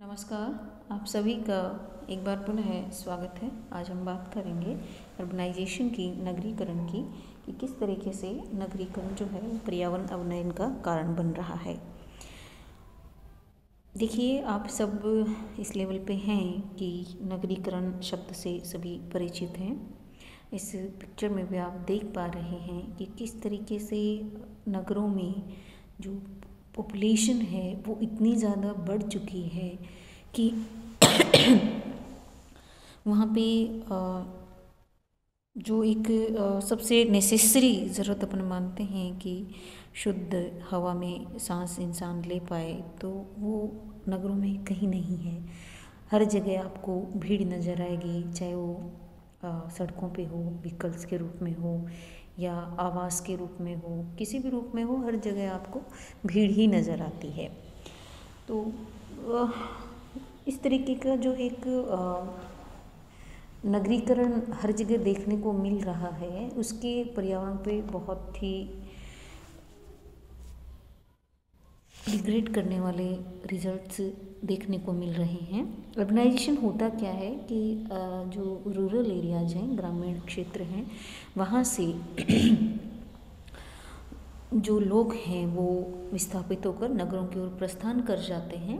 नमस्कार, आप सभी का एक बार पुनः स्वागत है। आज हम बात करेंगे अर्बनाइजेशन की, नगरीकरण की, कि किस तरीके से नगरीकरण जो है पर्यावरण अवनयन का कारण बन रहा है। देखिए, आप सब इस लेवल पे हैं कि नगरीकरण शब्द से सभी परिचित हैं। इस पिक्चर में भी आप देख पा रहे हैं कि किस तरीके से नगरों में जो पॉपुलेशन है वो इतनी ज़्यादा बढ़ चुकी है कि वहाँ पे जो एक सबसे नेसेसरी ज़रूरत अपन मानते हैं कि शुद्ध हवा में सांस इंसान ले पाए, तो वो नगरों में कहीं नहीं है। हर जगह आपको भीड़ नज़र आएगी, चाहे वो सड़कों पे हो, व्हीकल्स के रूप में हो या आवास के रूप में हो, किसी भी रूप में हो, हर जगह आपको भीड़ ही नज़र आती है। तो इस तरीके का जो एक नगरीकरण हर जगह देखने को मिल रहा है, उसके पर्यावरण पे बहुत ही डिग्रेड करने वाले रिजल्ट्स देखने को मिल रहे हैं। अर्बनाइजेशन होता क्या है कि जो रूरल एरियाज हैं, ग्रामीण क्षेत्र हैं, वहाँ से जो लोग हैं वो विस्थापित होकर नगरों की ओर प्रस्थान कर जाते हैं,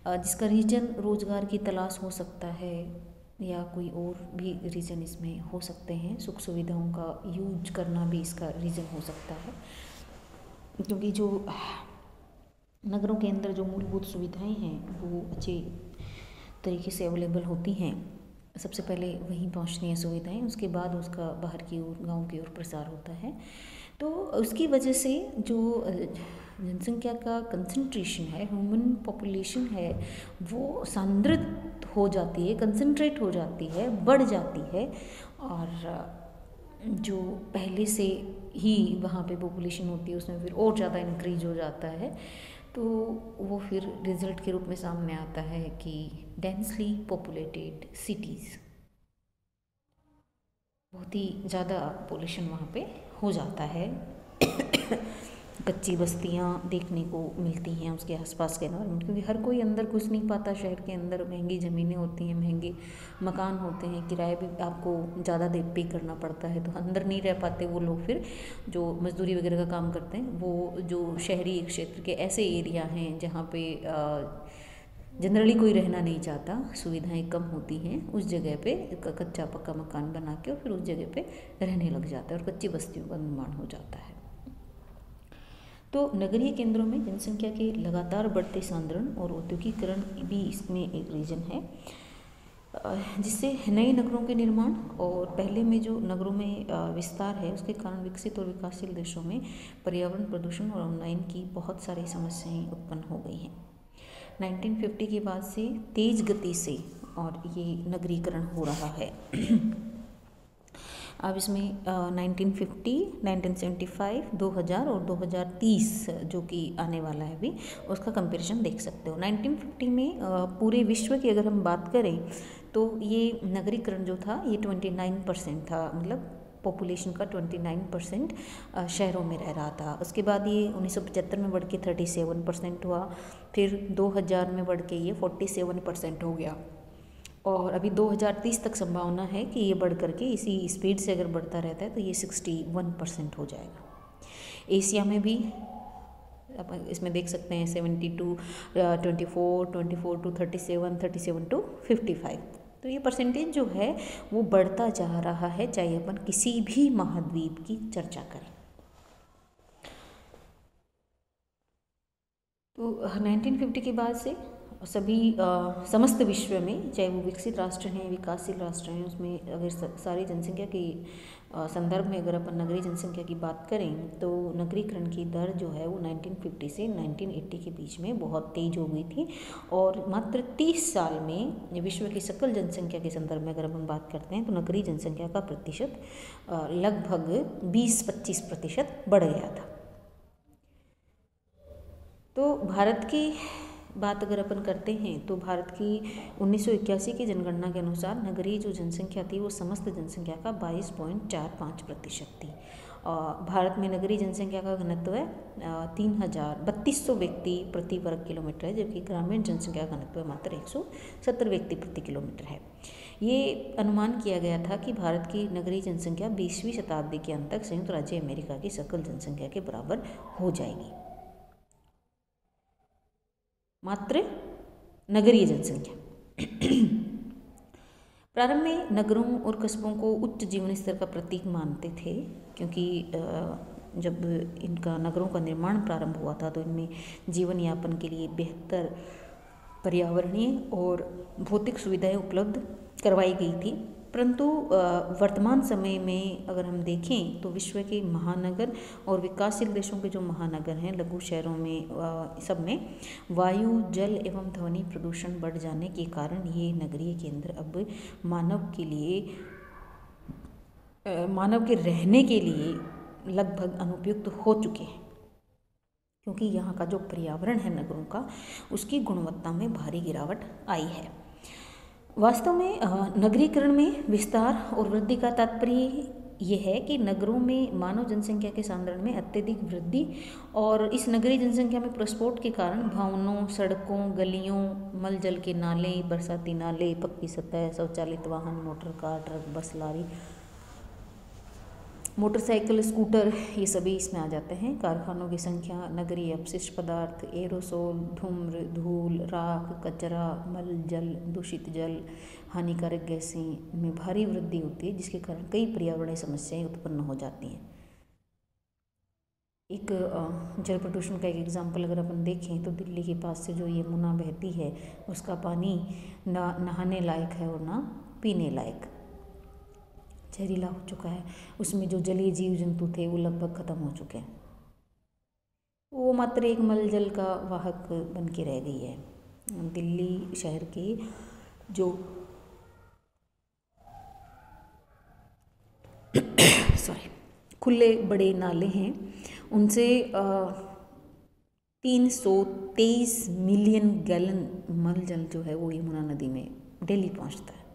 जिसका रीजन रोजगार की तलाश हो सकता है या कोई और भी रीज़न इसमें हो सकते हैं। सुख सुविधाओं का यूज करना भी इसका रीज़न हो सकता है, क्योंकि जो नगरों के अंदर जो मूलभूत सुविधाएं हैं वो अच्छे तरीके से अवेलेबल होती हैं। सबसे पहले वहीं पहुंचती हैं सुविधाएं, उसके बाद उसका बाहर की ओर, गांव की ओर प्रसार होता है। तो उसकी वजह से जो जनसंख्या का कंसंट्रेशन है, ह्यूमन पॉपुलेशन है, वो सांद्रित हो जाती है, कंसंट्रेट हो जाती है, बढ़ जाती है। और जो पहले से ही वहाँ पे पॉपुलेशन होती है उसमें फिर और ज़्यादा इंक्रीज हो जाता है। तो वो फिर रिजल्ट के रूप में सामने आता है कि डेंसली पॉपुलेटेड सिटीज़, बहुत ही ज़्यादा पॉपुलेशन वहाँ पे हो जाता है। कच्ची बस्तियाँ देखने को मिलती हैं उसके आसपास के एनवायरनमेंट, क्योंकि हर कोई अंदर घुस नहीं पाता। शहर के अंदर महंगी ज़मीनें होती हैं, महंगे मकान होते हैं, किराए भी आपको ज़्यादा दे पे करना पड़ता है, तो अंदर नहीं रह पाते वो लोग। फिर जो मजदूरी वगैरह का काम करते हैं वो जो शहरी क्षेत्र के ऐसे एरिया हैं जहाँ पे जनरली कोई रहना नहीं चाहता, सुविधाएं कम होती हैं, उस जगह पे कच्चा पक्का मकान बना के और फिर उस जगह पे रहने लग जाता है और कच्ची बस्तियों का निर्माण हो जाता है। तो नगरीय केंद्रों में जनसंख्या के लगातार बढ़ते सांद्रण और औद्योगिकरण भी इसमें एक रीजन है, जिससे नए नगरों के निर्माण और पहले में जो नगरों में विस्तार है उसके कारण विकसित और विकासशील देशों में पर्यावरण प्रदूषण और अवनयन की बहुत सारी समस्याएं उत्पन्न हो गई हैं। 1950 के बाद से तेज गति से और ये नगरीकरण हो रहा है। अब इसमें 1950, 1975, 2000 और 2030 जो कि आने वाला है अभी, उसका कंपैरिजन देख सकते हो। 1950 में पूरे विश्व की अगर हम बात करें तो ये नगरीकरण जो था ये 29% था, मतलब पॉपुलेशन का 29% शहरों में रह रहा था। उसके बाद ये 1975 में बढ़ के 37% हुआ, फिर 2000 में बढ़ के ये 47% हो गया, और अभी 2030 तक संभावना है कि ये बढ़ करके इसी स्पीड से अगर बढ़ता रहता है तो ये 61% हो जाएगा। एशिया में भी आप इसमें देख सकते हैं 72, 24, 24 टू 37, 37 टू 55। तो ये परसेंटेज जो है वो बढ़ता जा रहा है, चाहे अपन किसी भी महाद्वीप की चर्चा करें। तो 1950 के बाद से सभी समस्त विश्व में, चाहे वो विकसित राष्ट्र हैं, विकासशील राष्ट्र हैं, उसमें अगर सारी जनसंख्या के संदर्भ में अगर अपन नगरीय जनसंख्या की बात करें तो नगरीकरण की दर जो है वो 1950 से 1980 के बीच में बहुत तेज हो गई थी, और मात्र 30 साल में विश्व की सकल जनसंख्या के संदर्भ में अगर अपन बात करते हैं तो नगरीय जनसंख्या का प्रतिशत लगभग 20-25% बढ़ गया था। तो भारत की बात अगर अपन करते हैं तो भारत की 1981 की जनगणना के अनुसार नगरीय जो जनसंख्या थी वो समस्त जनसंख्या का 22.45% थी, भारत में नगरीय जनसंख्या का घनत्व है 3200 व्यक्ति प्रति वर्ग किलोमीटर है, जबकि ग्रामीण जनसंख्या का घनत्व मात्र 170 व्यक्ति प्रति किलोमीटर है। ये अनुमान किया गया था कि भारत की नगरीय जनसंख्या 20वीं शताब्दी के अंत तक संयुक्त राज्य अमेरिका की सकल जनसंख्या के बराबर हो जाएगी। मात्र नगरीय जनसंख्या। प्रारंभ में नगरों और कस्बों को उच्च जीवन स्तर का प्रतीक मानते थे, क्योंकि जब इनका नगरों का निर्माण प्रारंभ हुआ था तो इनमें जीवन यापन के लिए बेहतर पर्यावरणीय और भौतिक सुविधाएं उपलब्ध करवाई गई थी। परंतु वर्तमान समय में अगर हम देखें तो विश्व के महानगर और विकासशील देशों के जो महानगर हैं, लघु शहरों में सब में वायु, जल एवं ध्वनि प्रदूषण बढ़ जाने के कारण ये नगरीय केंद्र अब मानव के रहने के लिए लगभग अनुपयुक्त हो चुके हैं, क्योंकि यहाँ का जो पर्यावरण है नगरों का, उसकी गुणवत्ता में भारी गिरावट आई है। वास्तव में नगरीकरण में विस्तार और वृद्धि का तात्पर्य यह है कि नगरों में मानव जनसंख्या के सांद्रण में अत्यधिक वृद्धि और इस नगरीय जनसंख्या में प्रस्फोट के कारण भवनों, सड़कों, गलियों, मल जल के नाले, बरसाती नाले, पक्की सतह, शौचालित वाहन, मोटर कार, ट्रक, बस, लारी, मोटरसाइकिल, स्कूटर, ये सभी इसमें आ जाते हैं। कारखानों की संख्या, नगरीय अपशिष्ट पदार्थ, एरोसोल, धूम्र, धूल, राख, कचरा, मल जल, दूषित जल, हानिकारक गैसें में भारी वृद्धि होती है, जिसके कारण कई पर्यावरणीय समस्याएं उत्पन्न हो जाती हैं। एक जल प्रदूषण का एक एग्जाम्पल अगर अपन देखें तो दिल्ली के पास से जो यमुना बहती है, उसका पानी ना नहाने लायक है और ना पीने लायक, जहरीला हो चुका है। उसमें जो जलीय जीव जंतु थे वो लगभग खत्म हो चुके हैं। वो मात्र एक मल जल का वाहक बन के रह गई है। दिल्ली शहर के जो खुले बड़े नाले हैं, उनसे 323 मिलियन गैलन मल जल जो है वो यमुना नदी में डेली पहुंचता है।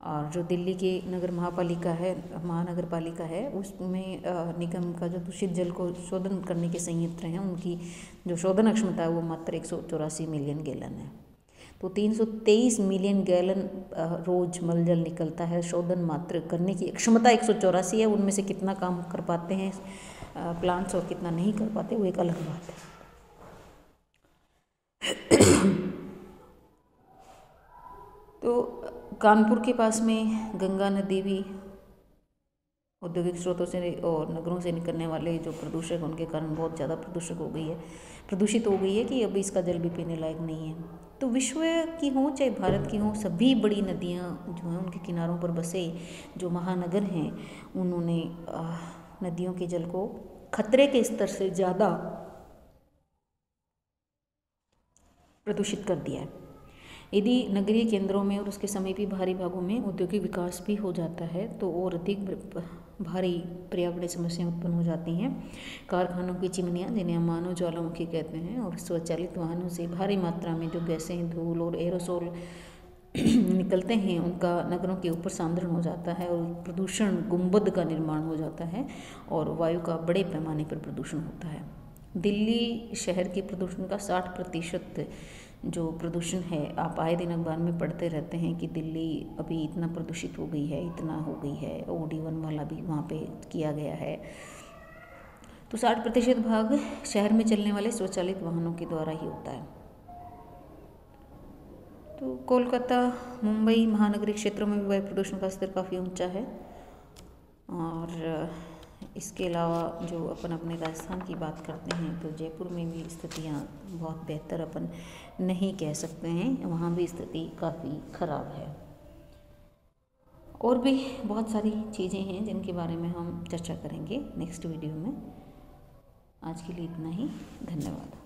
और जो दिल्ली की महानगर पालिका है, उसमें निगम का जो दूषित जल को शोधन करने के संयंत्र हैं, उनकी जो शोधन क्षमता है वो मात्र 184 मिलियन गैलन है। तो 323 मिलियन गैलन रोज मल जल निकलता है। शोधन मात्र करने की क्षमता 184 है। उनमें से कितना काम कर पाते हैं प्लांट्स और कितना नहीं कर पाते, वो एक अलग बात है। तो कानपुर के पास में गंगा नदी भी औद्योगिक स्रोतों से और नगरों से निकलने वाले जो प्रदूषक, उनके कारण बहुत ज़्यादा प्रदूषित हो गई है कि अब इसका जल भी पीने लायक नहीं है। तो विश्व की हो चाहे भारत की हो, सभी बड़ी नदियाँ जो हैं उनके किनारों पर बसे जो महानगर हैं, उन्होंने नदियों के जल को खतरे के स्तर से ज़्यादा प्रदूषित कर दिया है। यदि नगरीय केंद्रों में और उसके समीपी भारी भागों में औद्योगिक विकास भी हो जाता है तो और अधिक भारी पर्यावरणीय समस्याएं उत्पन्न हो जाती हैं। कारखानों की चिमनियाँ, जिन्हें हम मानव ज्वालामुखी कहते हैं, और स्वचालित वाहनों से भारी मात्रा में जो गैसें, धूल और एरोसोल निकलते हैं, उनका नगरों के ऊपर सांद्रण हो जाता है और प्रदूषण गुंबद का निर्माण हो जाता है और वायु का बड़े पैमाने पर प्रदूषण होता है। दिल्ली शहर के प्रदूषण का 60% जो प्रदूषण है, आप आए दिन अखबार में पढ़ते रहते हैं कि दिल्ली अभी इतना प्रदूषित हो गई है, इतना हो गई है, OD1 वाला भी वहाँ पे किया गया है। तो 60% भाग शहर में चलने वाले स्वचालित वाहनों के द्वारा ही होता है। तो कोलकाता, मुंबई महानगरीय क्षेत्रों में भी वायु प्रदूषण का स्तर काफ़ी ऊंचा है। और इसके अलावा जो अपन अपने राजस्थान की बात करते हैं तो जयपुर में भी स्थितियाँ बहुत बेहतर अपन नहीं कह सकते हैं, वहाँ भी स्थिति काफ़ी ख़राब है। और भी बहुत सारी चीज़ें हैं जिनके बारे में हम चर्चा करेंगे नेक्स्ट वीडियो में। आज के लिए इतना ही, धन्यवाद।